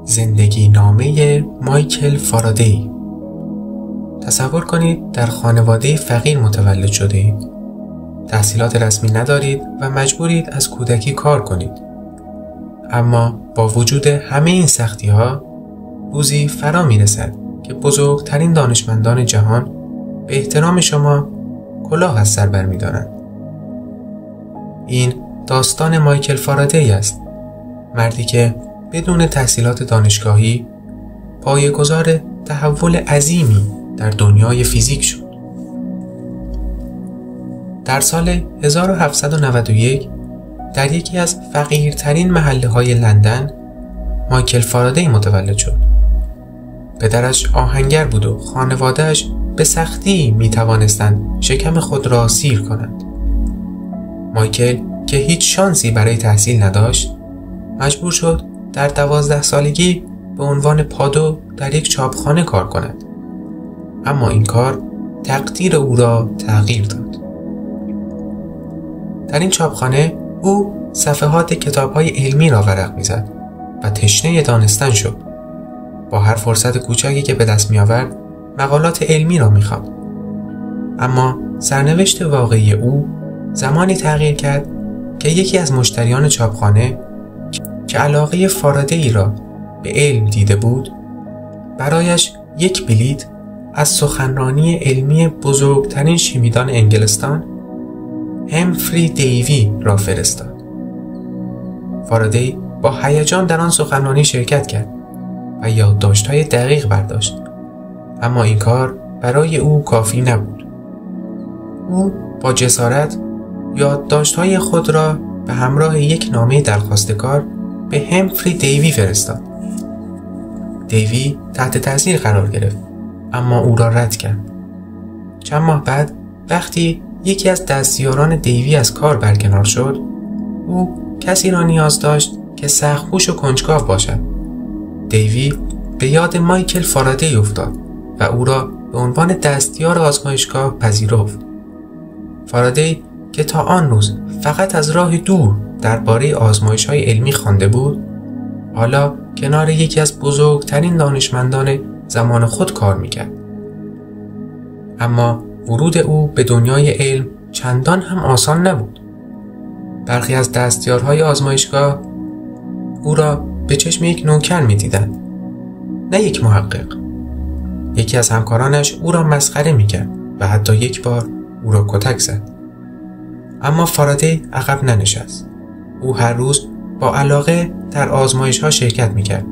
زندگی نامه مایکل فارادی. تصور کنید در خانواده فقیر متولد شده اید. تحصیلات رسمی ندارید و مجبورید از کودکی کار کنید. اما با وجود همه این سختی ها روزی فرا می رسد که بزرگترین دانشمندان جهان به احترام شما کلاه از سر بر می دارند. این داستان مایکل فارادی است، مردی که بدون تحصیلات دانشگاهی پایه‌گذار تحول عظیمی در دنیای فیزیک شد. در سال 1791 در یکی از فقیرترین محله‌های لندن مایکل فارادی متولد شد. پدرش آهنگر بود و خانواده‌اش به سختی می‌توانستند شکم خود را سیر کنند. مایکل که هیچ شانسی برای تحصیل نداشت، مجبور شد در 12 سالگی به عنوان پادو در یک چاپخانه کار کند. اما این کار تقدیر او را تغییر داد. در این چاپخانه او صفحات کتاب‌های علمی را ورق می‌زد و تشنه دانستن شد. با هر فرصت کوچکی که به دست می‌آورد مقالات علمی را می‌خواند. اما سرنوشت واقعی او زمانی تغییر کرد که یکی از مشتریان چاپخانه که علاقه فارادی را به علم دیده بود برایش یک بلیط از سخنرانی علمی بزرگترین شیمیدان انگلستان همفری دیوی را فرستاد. فارادی با هیجان در آن سخنرانی شرکت کرد و یادداشت‌های دقیق برداشت، اما این کار برای او کافی نبود. او با جسارت یادداشت‌های خود را به همراه یک نامه درخواست کار به همفری دیوی فرستاد. دیوی تحت تاثیر قرار گرفت، اما او را رد کرد. چند ماه بعد وقتی یکی از دستیاران دیوی از کار برکنار شد، او کسی را نیاز داشت که سخت‌کوش و کنجکاو باشد. دیوی به یاد مایکل فارادی افتاد و او را به عنوان دستیار آزمایشگاه پذیرفت. فارادی که تا آن روز فقط از راه دور درباره آزمایش‌های علمی خوانده بود، حالا کنار یکی از بزرگترین دانشمندان زمان خود کار می‌کرد. اما ورود او به دنیای علم چندان هم آسان نبود. برخی از دستیارهای آزمایشگاه او را به چشم یک نوکر می‌دیدند، نه یک محقق. یکی از همکارانش او را مسخره می‌کرد و حتی یک بار او را کتک زد. اما فارادی عقب ننشست. او هر روز با علاقه در آزمایش‌ها شرکت می‌کرد،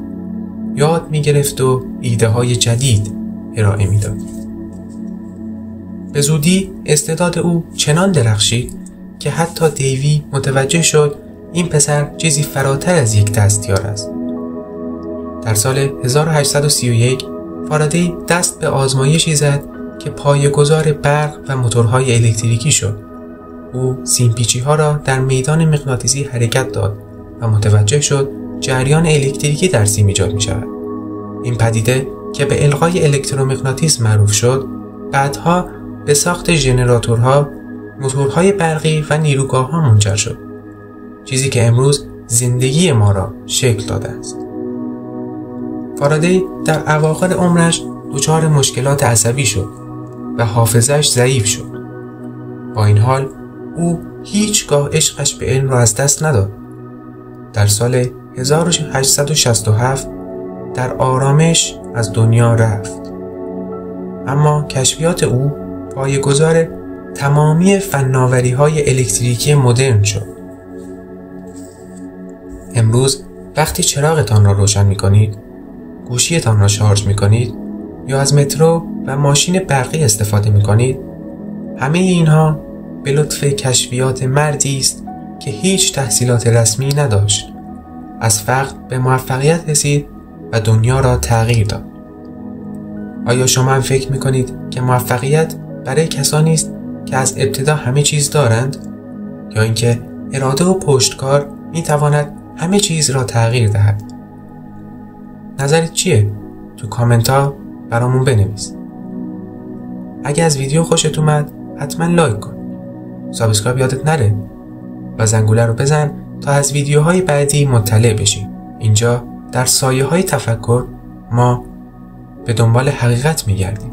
یاد می‌گرفت و ایده‌های جدید ارائه می‌داد. به زودی استعداد او چنان درخشید که حتی دیوی متوجه شد این پسر چیزی فراتر از یک دستیار است. در سال 1831 فارادی دست به آزمایشی زد که پایه‌گذار برق و موتورهای الکتریکی شد. او سیمپیچی‌ها را در میدان مغناطیسی حرکت داد و متوجه شد جریان الکتریکی در سیم ایجاد می‌شود. این پدیده که به القای الکترومغناطیسم معروف شد، بعدها به ساخت ژنراتورها، موتورهای برقی و نیروگاه‌ها منجر شد. چیزی که امروز زندگی ما را شکل داده است. فارادی در اواخر عمرش دچار مشکلات عصبی شد و حافظه‌اش ضعیف شد. با این حال او هیچگاه عشقش به علم را از دست نداد. در سال 1867 در آرامش از دنیا رفت. اما کشفیات او پایه‌گذار تمامی فناوری‌های الکتریکی مدرن شد. امروز وقتی چراغتان را روشن می‌کنید، گوشیتان را شارژ می‌کنید یا از مترو و ماشین برقی استفاده می‌کنید، همه اینها به لطف کشفیات مردی است که هیچ تحصیلات رسمی نداشت. از فقر به موفقیت رسید و دنیا را تغییر داد. آیا شما هم فکر می‌کنید که موفقیت برای کسانی است که از ابتدا همه چیز دارند، یا اینکه اراده و پشتکار می‌تواند همه چیز را تغییر دهد؟ نظرت چیه؟ تو کامنت ها برامون بنویس. اگه از ویدیو خوشت اومد حتما لایک کن. سابسکرایب یادت نره و زنگوله رو بزن تا از ویدیوهای بعدی مطلع بشی. اینجا در سایه های تفکر ما به دنبال حقیقت می‌گردیم.